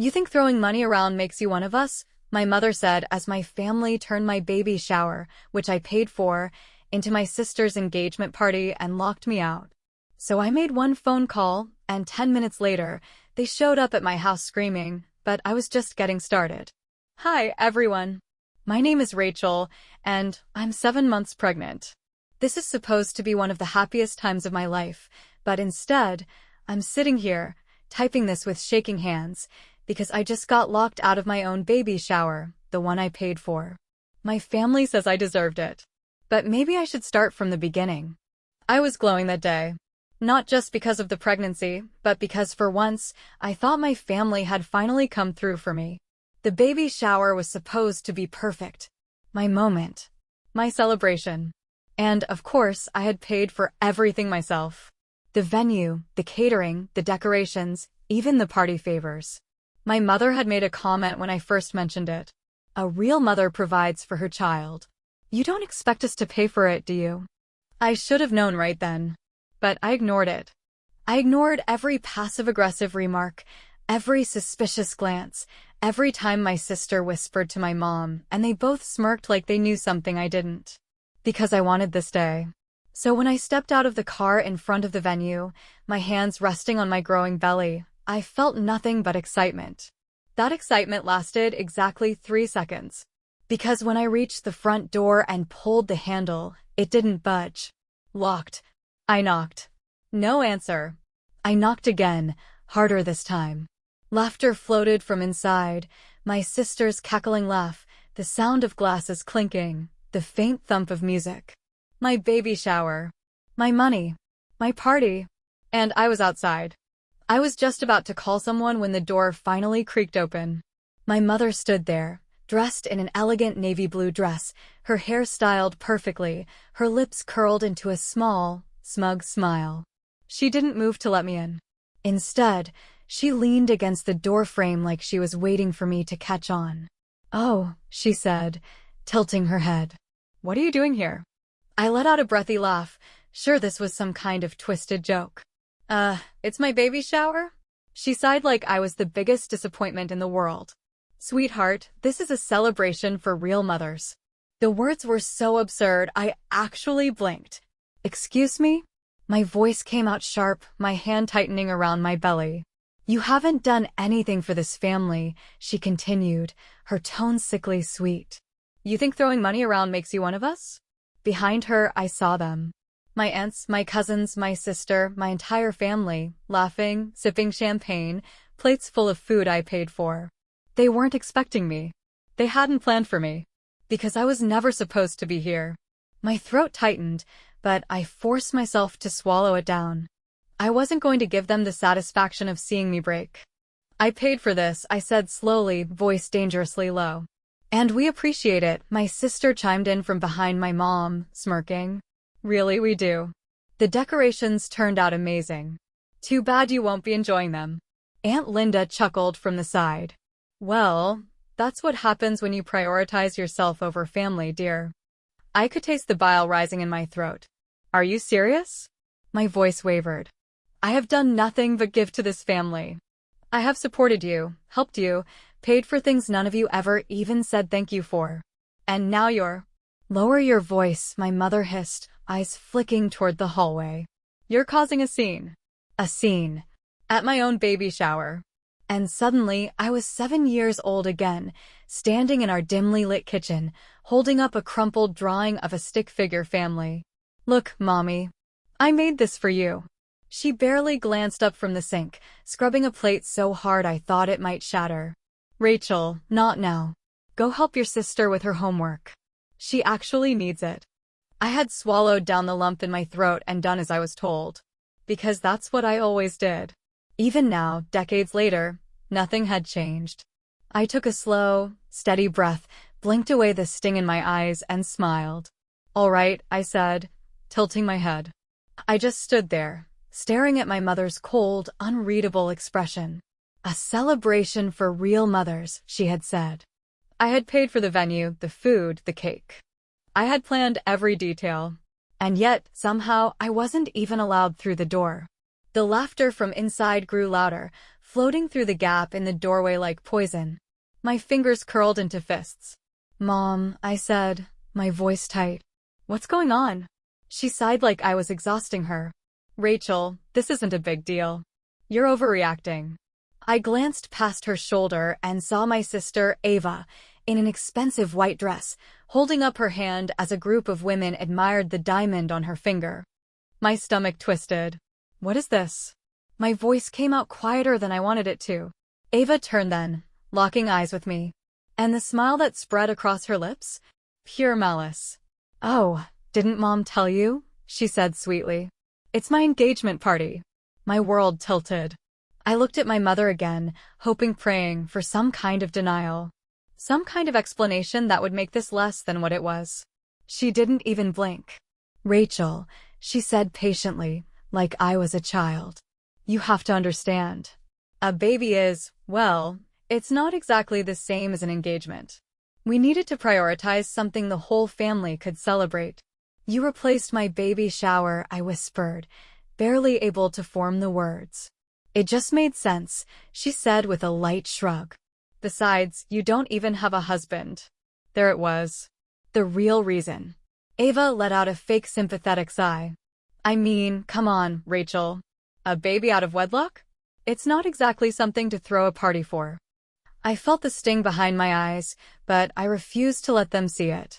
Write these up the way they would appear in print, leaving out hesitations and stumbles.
You think throwing money around makes you one of us? My mother said as my family turned my baby shower, which I paid for, into my sister's engagement party and locked me out. So I made one phone call, and 10 minutes later, they showed up at my house screaming, but I was just getting started. Hi, everyone. My name is Rachel, and I'm 7 months pregnant. This is supposed to be one of the happiest times of my life, but instead, I'm sitting here, typing this with shaking hands, because I just got locked out of my own baby shower, the one I paid for. My family says I deserved it. But maybe I should start from the beginning. I was glowing that day. Not just because of the pregnancy, but because for once, I thought my family had finally come through for me. The baby shower was supposed to be perfect. My moment. My celebration. And, of course, I had paid for everything myself. The venue, the catering, the decorations, even the party favors. My mother had made a comment when I first mentioned it. A real mother provides for her child. You don't expect us to pay for it, do you? I should have known right then. But I ignored it. I ignored every passive-aggressive remark, every suspicious glance, every time my sister whispered to my mom, and they both smirked like they knew something I didn't. Because I wanted this day. So when I stepped out of the car in front of the venue, my hands resting on my growing belly, I felt nothing but excitement. That excitement lasted exactly 3 seconds. Because when I reached the front door and pulled the handle, it didn't budge. Locked. I knocked. No answer. I knocked again, harder this time. Laughter floated from inside, my sister's cackling laugh, the sound of glasses clinking, the faint thump of music. My baby shower. My money. My party. And I was outside. I was just about to call someone when the door finally creaked open. My mother stood there, dressed in an elegant navy blue dress, her hair styled perfectly, her lips curled into a small, smug smile. She didn't move to let me in. Instead, she leaned against the doorframe like she was waiting for me to catch on. "Oh," she said, tilting her head. "What are you doing here?" I let out a breathy laugh, sure this was some kind of twisted joke. It's my baby shower?" She sighed like I was the biggest disappointment in the world. "Sweetheart, this is a celebration for real mothers." The words were so absurd, I actually blinked. "Excuse me?" My voice came out sharp, my hand tightening around my belly. "You haven't done anything for this family," she continued, her tone sickly sweet. "You think throwing money around makes you one of us?" Behind her, I saw them. My aunts, my cousins, my sister, my entire family, laughing, sipping champagne, plates full of food I paid for. They weren't expecting me. They hadn't planned for me. Because I was never supposed to be here. My throat tightened, but I forced myself to swallow it down. I wasn't going to give them the satisfaction of seeing me break. "I paid for this," I said slowly, voice dangerously low. "And we appreciate it," my sister chimed in from behind my mom, smirking. "Really, we do. The decorations turned out amazing. Too bad you won't be enjoying them." Aunt Linda chuckled from the side. "Well, that's what happens when you prioritize yourself over family, dear." I could taste the bile rising in my throat. "Are you serious?" My voice wavered. "I have done nothing but give to this family. I have supported you, helped you, paid for things none of you ever even said thank you for. And now you're—" "Lower your voice," my mother hissed, eyes flicking toward the hallway. "You're causing a scene." A scene. At my own baby shower. And suddenly, I was 7 years old again, standing in our dimly lit kitchen, holding up a crumpled drawing of a stick figure family. "Look, Mommy. I made this for you." She barely glanced up from the sink, scrubbing a plate so hard I thought it might shatter. "Rachel, not now. Go help your sister with her homework. She actually needs it." I had swallowed down the lump in my throat and done as I was told. Because that's what I always did. Even now, decades later, nothing had changed. I took a slow, steady breath, blinked away the sting in my eyes, and smiled. "All right," I said, tilting my head. I just stood there, staring at my mother's cold, unreadable expression. "A celebration for real mothers," she had said. I had paid for the venue, the food, the cake. I had planned every detail. And yet, somehow, I wasn't even allowed through the door. The laughter from inside grew louder, floating through the gap in the doorway like poison. My fingers curled into fists. "Mom," I said, my voice tight. "What's going on?" She sighed like I was exhausting her. "Rachel, this isn't a big deal. You're overreacting." I glanced past her shoulder and saw my sister, Ava, in an expensive white dress, holding up her hand as a group of women admired the diamond on her finger. My stomach twisted. "What is this?" My voice came out quieter than I wanted it to. Ava turned then, locking eyes with me. And the smile that spread across her lips? Pure malice. "Oh, didn't Mom tell you?" she said sweetly. "It's my engagement party." My world tilted. I looked at my mother again, praying for some kind of denial. Some kind of explanation that would make this less than what it was. She didn't even blink. "Rachel," she said patiently, like I was a child. "You have to understand. A baby is, well, it's not exactly the same as an engagement. We needed to prioritize something the whole family could celebrate." "You replaced my baby shower," I whispered, barely able to form the words. "It just made sense," she said with a light shrug. "Besides, you don't even have a husband." There it was. The real reason. Ava let out a fake sympathetic sigh. "I mean, come on, Rachel. A baby out of wedlock? It's not exactly something to throw a party for." I felt the sting behind my eyes, but I refused to let them see it.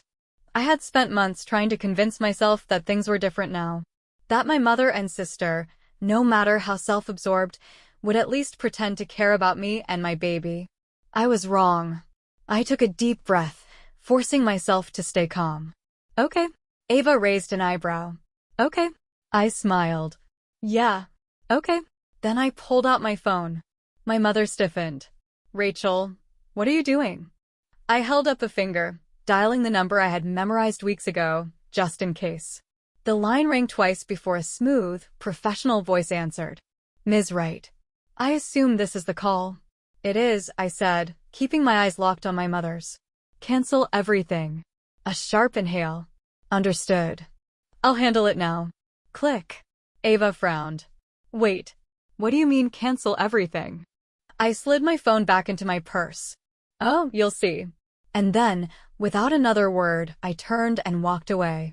I had spent months trying to convince myself that things were different now. That my mother and sister, no matter how self-absorbed, would at least pretend to care about me and my baby. I was wrong. I took a deep breath, forcing myself to stay calm. "Okay." Ava raised an eyebrow. "Okay." I smiled. "Yeah. Okay." Then I pulled out my phone. My mother stiffened. "Rachel, what are you doing?" I held up a finger, dialing the number I had memorized weeks ago, just in case. The line rang twice before a smooth, professional voice answered. "Ms. Wright." "I assume this is the call." "It is," I said, keeping my eyes locked on my mother's. "Cancel everything." A sharp inhale. "Understood. I'll handle it now." Click. Ava frowned. "Wait, what do you mean cancel everything?" I slid my phone back into my purse. "Oh, you'll see." And then, without another word, I turned and walked away.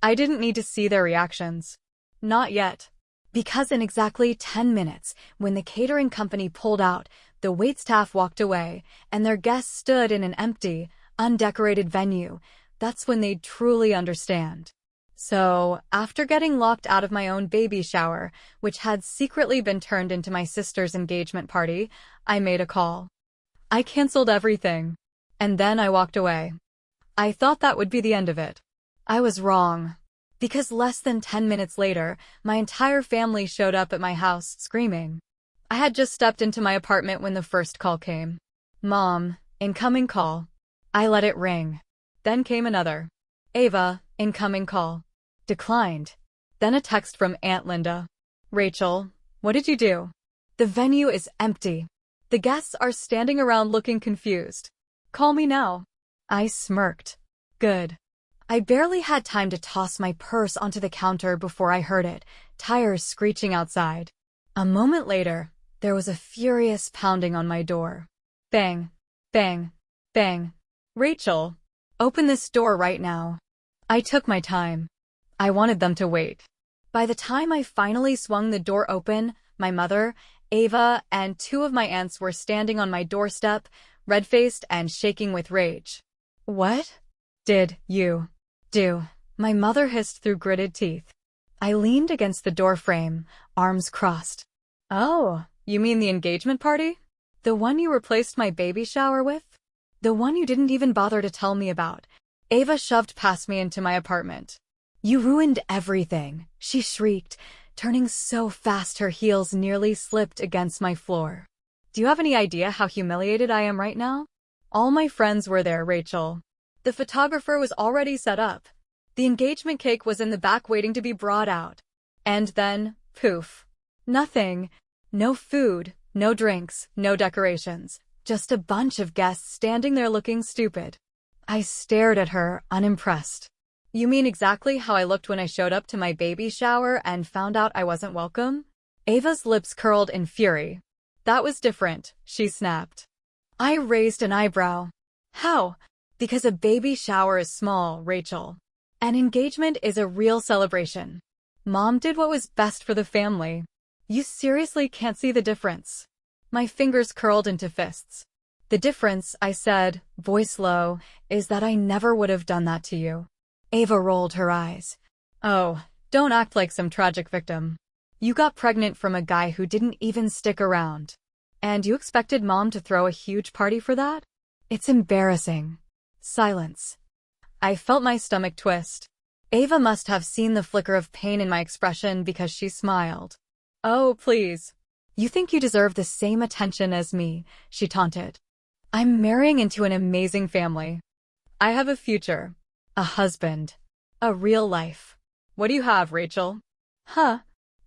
I didn't need to see their reactions. Not yet. Because in exactly 10 minutes, when the catering company pulled out, the waitstaff walked away, and their guests stood in an empty, undecorated venue, that's when they'd truly understand. So, after getting locked out of my own baby shower, which had secretly been turned into my sister's engagement party, I made a call. I canceled everything. And then I walked away. I thought that would be the end of it. I was wrong. Because less than 10 minutes later, my entire family showed up at my house, screaming. I had just stepped into my apartment when the first call came. "Mom, incoming call." I let it ring. Then came another. "Ava, incoming call." Declined. Then a text from Aunt Linda. "Rachel, what did you do? The venue is empty. The guests are standing around looking confused. Call me now." I smirked. Good. I barely had time to toss my purse onto the counter before I heard it, tires screeching outside. A moment later, there was a furious pounding on my door. Bang, bang, bang. "Rachel, open this door right now." I took my time. I wanted them to wait. By the time I finally swung the door open, my mother, Ava, and 2 of my aunts were standing on my doorstep, red-faced and shaking with rage. "What did you do?" my mother hissed through gritted teeth. I leaned against the doorframe, arms crossed. "Oh, you mean the engagement party? The one you replaced my baby shower with? The one you didn't even bother to tell me about?" Ava shoved past me into my apartment. "You ruined everything," she shrieked, turning so fast her heels nearly slipped against my floor. "Do you have any idea how humiliated I am right now? All my friends were there, Rachel. The photographer was already set up. The engagement cake was in the back waiting to be brought out. And then, poof. Nothing. No food, no drinks, no decorations. Just a bunch of guests standing there looking stupid." I stared at her, unimpressed. "You mean exactly how I looked when I showed up to my baby shower and found out I wasn't welcome?" Ava's lips curled in fury. That was different, she snapped. I raised an eyebrow. How? Because a baby shower is small, Rachel. An engagement is a real celebration. Mom did what was best for the family. You seriously can't see the difference. My fingers curled into fists. The difference, I said, voice low, is that I never would have done that to you. Ava rolled her eyes. Oh, don't act like some tragic victim. You got pregnant from a guy who didn't even stick around. And you expected Mom to throw a huge party for that? It's embarrassing. Silence. I felt my stomach twist. Ava must have seen the flicker of pain in my expression because she smiled. Oh, please. You think you deserve the same attention as me, she taunted. I'm marrying into an amazing family. I have a future, a husband, a real life. What do you have, Rachel? Huh?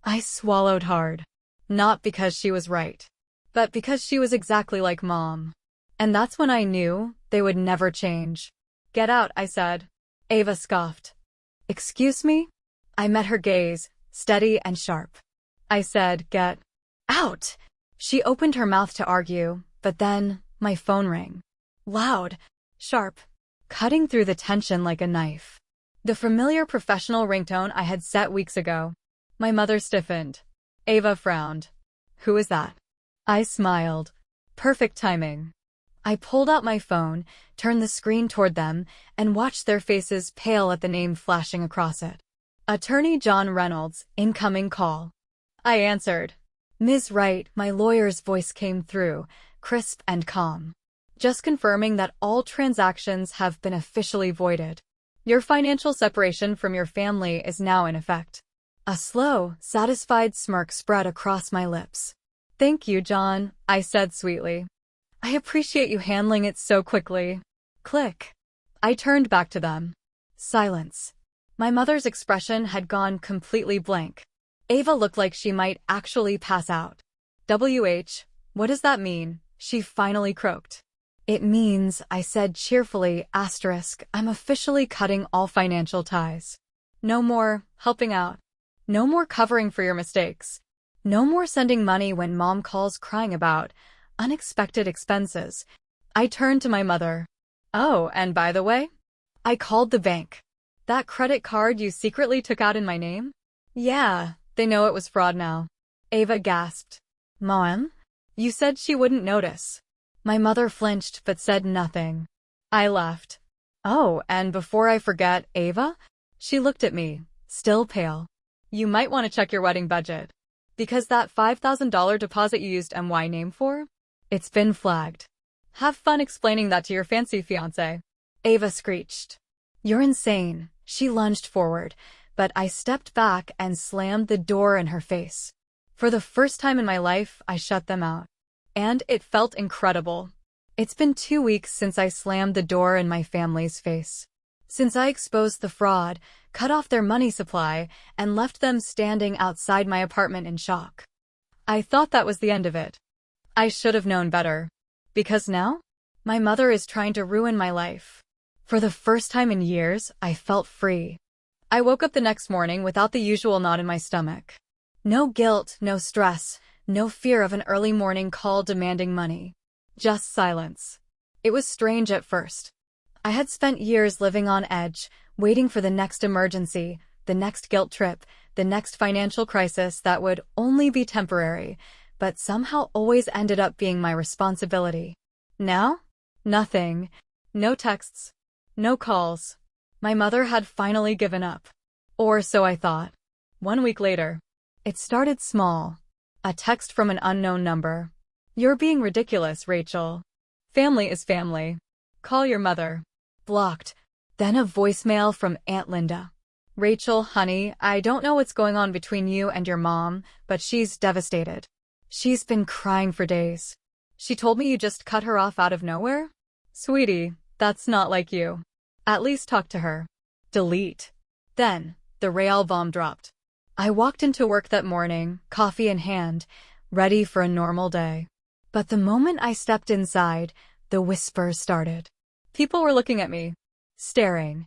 I swallowed hard. Not because she was right, but because she was exactly like Mom. And that's when I knew they would never change. Get out, I said. Ava scoffed. Excuse me? I met her gaze, steady and sharp. I said, get out. She opened her mouth to argue, but then my phone rang. Loud, sharp, cutting through the tension like a knife. The familiar professional ringtone I had set weeks ago. My mother stiffened. Ava frowned. Who is that? I smiled. Perfect timing. I pulled out my phone, turned the screen toward them, and watched their faces pale at the name flashing across it. Attorney John Reynolds, incoming call. I answered. Ms. Wright, my lawyer's voice came through, crisp and calm. Just confirming that all transactions have been officially voided. Your financial separation from your family is now in effect. A slow, satisfied smirk spread across my lips. Thank you, John, I said sweetly. I appreciate you handling it so quickly. Click. I turned back to them. Silence. My mother's expression had gone completely blank. Ava looked like she might actually pass out. What does that mean? She finally croaked. It means, I said cheerfully, I'm officially cutting all financial ties. No more helping out. No more covering for your mistakes. No more sending money when Mom calls crying about unexpected expenses. I turned to my mother. Oh, and by the way, I called the bank. That credit card you secretly took out in my name? Yeah, they know it was fraud now. Ava gasped. Mom? You said she wouldn't notice. My mother flinched but said nothing. I laughed. Oh, and before I forget, Ava? She looked at me, still pale. You might want to check your wedding budget. Because that $5,000 deposit you used MY name for? It's been flagged. Have fun explaining that to your fancy fiancé. Ava screeched. You're insane. She lunged forward, but I stepped back and slammed the door in her face. For the first time in my life, I shut them out. And it felt incredible. It's been 2 weeks since I slammed the door in my family's face. Since I exposed the fraud, cut off their money supply, and left them standing outside my apartment in shock. I thought that was the end of it. I should have known better. Because now, my mother is trying to ruin my life. For the first time in years, I felt free. I woke up the next morning without the usual knot in my stomach. No guilt, no stress, no fear of an early morning call demanding money. Just silence. It was strange at first. I had spent years living on edge, waiting for the next emergency, the next guilt trip, the next financial crisis that would only be temporary, but somehow always ended up being my responsibility. Now? Nothing. No texts. No calls. My mother had finally given up. Or so I thought. 1 week later. It started small. A text from an unknown number. You're being ridiculous, Rachel. Family is family. Call your mother. Blocked. Then a voicemail from Aunt Linda. Rachel, honey, I don't know what's going on between you and your mom, but she's devastated. She's been crying for days. She told me you just cut her off out of nowhere? Sweetie, that's not like you. At least talk to her. Delete. Then, the real bomb dropped. I walked into work that morning, coffee in hand, ready for a normal day. But the moment I stepped inside, the whispers started. People were looking at me, staring.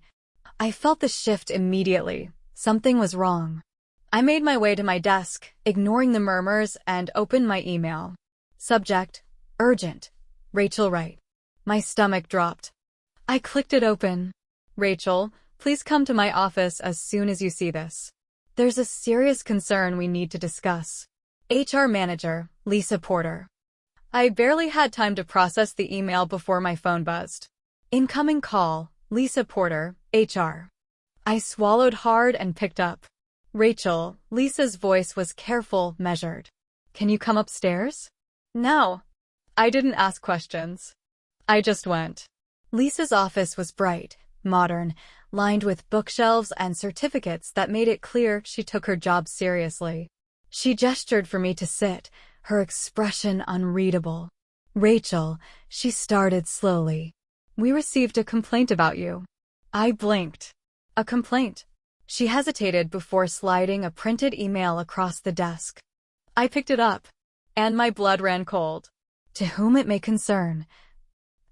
I felt the shift immediately. Something was wrong. I made my way to my desk, ignoring the murmurs, and opened my email. Subject, urgent. Rachel Wright. My stomach dropped. I clicked it open. Rachel, please come to my office as soon as you see this. There's a serious concern we need to discuss. HR Manager, Lisa Porter. I barely had time to process the email before my phone buzzed. Incoming call, Lisa Porter, HR. I swallowed hard and picked up. Rachel, Lisa's voice was careful, measured. Can you come upstairs? No. I didn't ask questions. I just went. Lisa's office was bright, modern, lined with bookshelves and certificates that made it clear she took her job seriously. She gestured for me to sit, her expression unreadable. Rachel, she started slowly. We received a complaint about you. I blinked. A complaint. She hesitated before sliding a printed email across the desk. I picked it up, and my blood ran cold. To whom it may concern.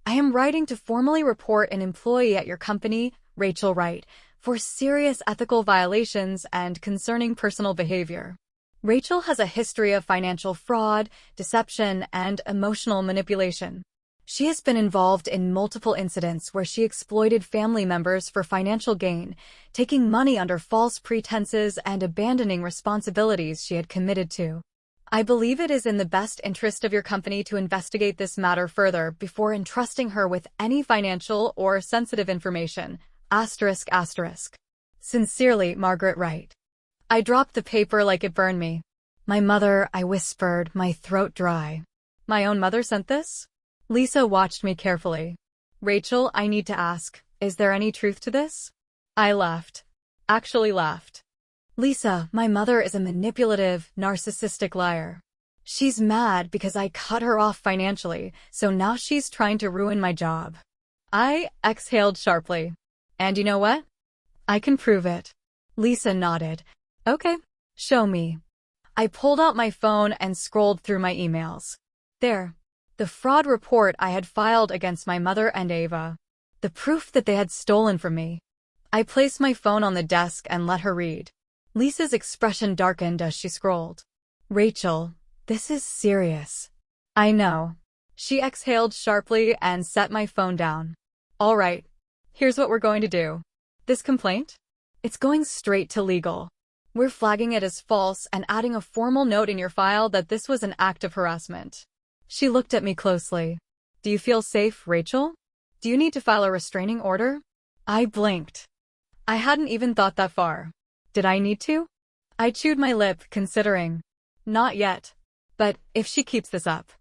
I am writing to formally report an employee at your company, Rachel Wright, for serious ethical violations and concerning personal behavior. Rachel has a history of financial fraud, deception, and emotional manipulation. She has been involved in multiple incidents where she exploited family members for financial gain, taking money under false pretenses and abandoning responsibilities she had committed to. I believe it is in the best interest of your company to investigate this matter further before entrusting her with any financial or sensitive information. ***. Sincerely, Margaret Wright. I dropped the paper like it burned me. My mother, I whispered, my throat dry. My own mother sent this? Lisa watched me carefully. Rachel, I need to ask, is there any truth to this? I laughed. Actually laughed. Lisa, my mother is a manipulative, narcissistic liar. She's mad because I cut her off financially, so now she's trying to ruin my job. I exhaled sharply. And you know what? I can prove it. Lisa nodded. Okay, show me. I pulled out my phone and scrolled through my emails. There. The fraud report I had filed against my mother and Ava. The proof that they had stolen from me. I placed my phone on the desk and let her read. Lisa's expression darkened as she scrolled. Rachel, this is serious. I know. She exhaled sharply and set my phone down. All right. Here's what we're going to do. This complaint? It's going straight to legal. We're flagging it as false and adding a formal note in your file that this was an act of harassment. She looked at me closely. Do you feel safe, Rachel? Do you need to file a restraining order? I blinked. I hadn't even thought that far. Did I need to? I chewed my lip, considering. Not yet. But if she keeps this up,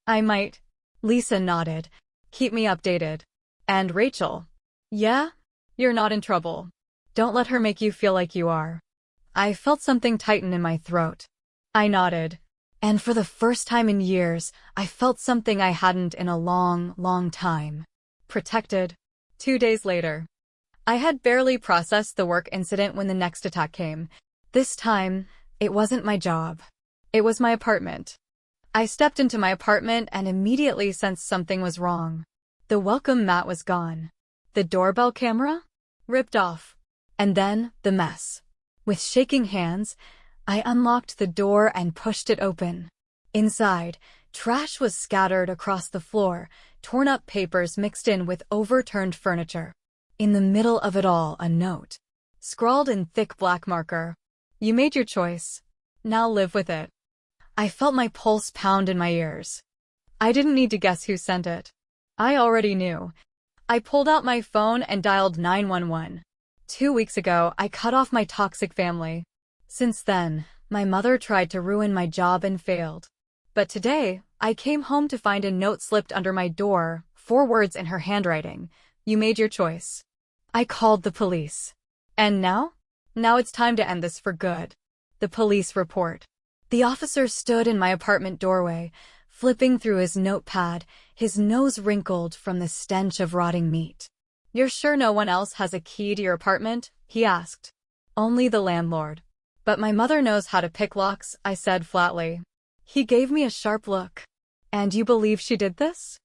I might. Lisa nodded. Keep me updated. And Rachel? Yeah? You're not in trouble. Don't let her make you feel like you are. I felt something tighten in my throat. I nodded. And for the first time in years, I felt something I hadn't in a long, long time. Protected. 2 days later. I had barely processed the work incident when the next attack came. This time, it wasn't my job. It was my apartment. I stepped into my apartment and immediately sensed something was wrong. The welcome mat was gone. The doorbell camera? Ripped off. And then, the mess. With shaking hands, I unlocked the door and pushed it open. Inside, trash was scattered across the floor, torn up papers mixed in with overturned furniture. In the middle of it all, a note. Scrawled in thick black marker. You made your choice. Now live with it. I felt my pulse pound in my ears. I didn't need to guess who sent it. I already knew. I pulled out my phone and dialed 911. 2 weeks ago, I cut off my toxic family. Since then, my mother tried to ruin my job and failed. But today, I came home to find a note slipped under my door, 4 words in her handwriting. You made your choice. I called the police. And now? Now it's time to end this for good. The police report. The officer stood in my apartment doorway, flipping through his notepad, his nose wrinkled from the stench of rotting meat. You're sure no one else has a key to your apartment? He asked. Only the landlord. But my mother knows how to pick locks, I said flatly. He gave me a sharp look. And you believe she did this?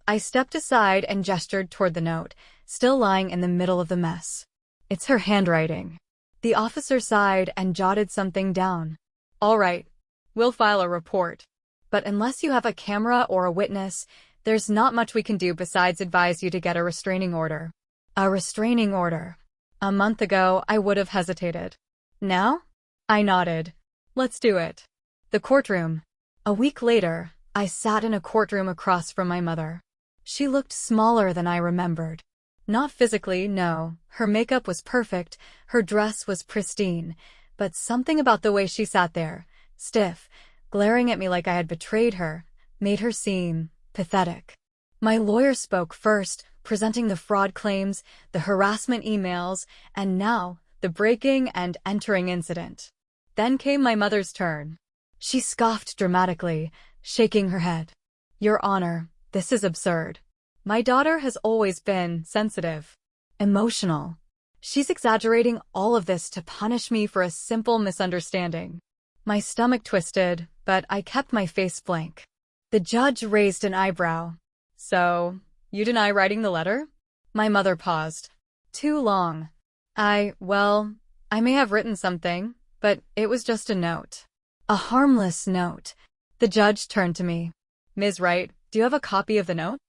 I stepped aside and gestured toward the note, still lying in the middle of the mess. It's her handwriting. The officer sighed and jotted something down. All right. We'll file a report. But unless you have a camera or a witness, there's not much we can do besides advise you to get a restraining order. A restraining order. A month ago, I would have hesitated. Now? I nodded. Let's do it. The courtroom. A week later, I sat in a courtroom across from my mother. She looked smaller than I remembered. Not physically, no. Her makeup was perfect, her dress was pristine, but something about the way she sat there, stiff, glaring at me like I had betrayed her, made her seem pathetic. My lawyer spoke first, presenting the fraud claims, the harassment emails, and now the breaking and entering incident. Then came my mother's turn. She scoffed dramatically, shaking her head. Your Honor, this is absurd. My daughter has always been sensitive, emotional. She's exaggerating all of this to punish me for a simple misunderstanding. My stomach twisted, but I kept my face blank. The judge raised an eyebrow. So, you deny writing the letter? My mother paused. Too long. Well, I may have written something, but it was just a note. A harmless note. The judge turned to me. Ms. Wright, do you have a copy of the note?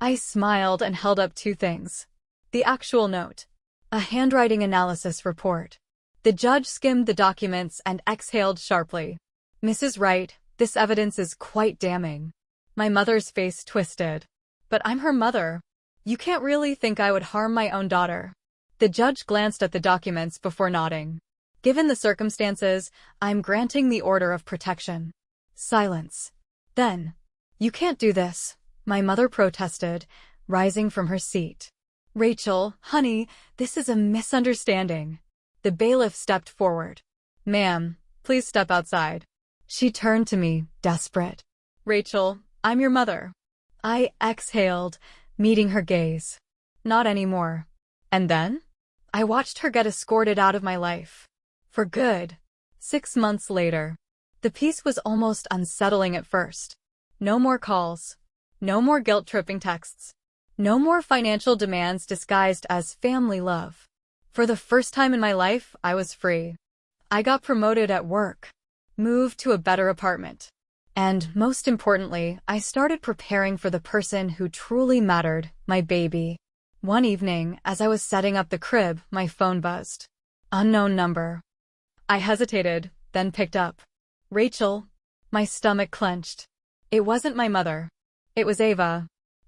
I smiled and held up two things. The actual note. A handwriting analysis report. The judge skimmed the documents and exhaled sharply. Mrs. Wright, this evidence is quite damning. My mother's face twisted. But I'm her mother. You can't really think I would harm my own daughter. The judge glanced at the documents before nodding. Given the circumstances, I'm granting the order of protection. Silence. Then, you can't do this, my mother protested, rising from her seat. Rachel, honey, this is a misunderstanding. The bailiff stepped forward. Ma'am, please step outside. She turned to me, desperate. Rachel, I'm your mother. I exhaled, meeting her gaze. Not anymore. And then? I watched her get escorted out of my life. For good. 6 months later. The peace was almost unsettling at first. No more calls. No more guilt-tripping texts. No more financial demands disguised as family love. For the first time in my life, I was free. I got promoted at work. Moved to a better apartment. And most importantly, I started preparing for the person who truly mattered, my baby. One evening, as I was setting up the crib, my phone buzzed. Unknown number. I hesitated, then picked up. Rachel. My stomach clenched. It wasn't my mother. It was Ava.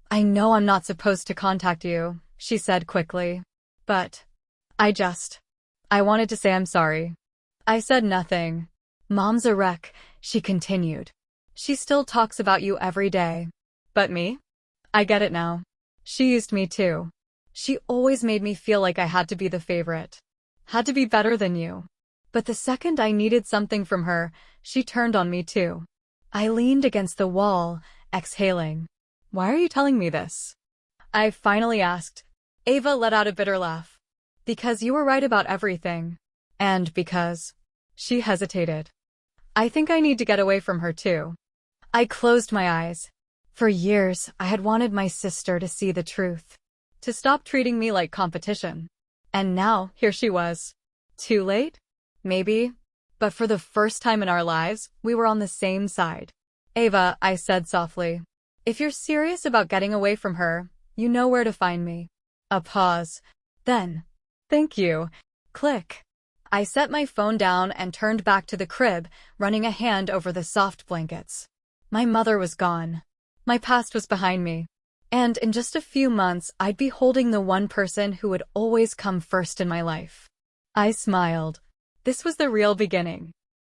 I know I'm not supposed to contact you, she said quickly. But I wanted to say I'm sorry. I said nothing. Mom's a wreck, she continued. She still talks about you every day. But me? I get it now. She used me too. She always made me feel like I had to be the favorite. Had to be better than you. But the second I needed something from her, she turned on me too. I leaned against the wall, exhaling. Why are you telling me this? I finally asked. Ava let out a bitter laugh. Because you were right about everything. And because. She hesitated. I think I need to get away from her too. I closed my eyes. For years, I had wanted my sister to see the truth. To stop treating me like competition. And now, here she was. Too late? Maybe. But for the first time in our lives, we were on the same side. Ava, I said softly. If you're serious about getting away from her, you know where to find me. A pause. Then. Thank you. Click. I set my phone down and turned back to the crib, running a hand over the soft blankets. My mother was gone. My past was behind me. And in just a few months, I'd be holding the one person who would always come first in my life. I smiled. This was the real beginning.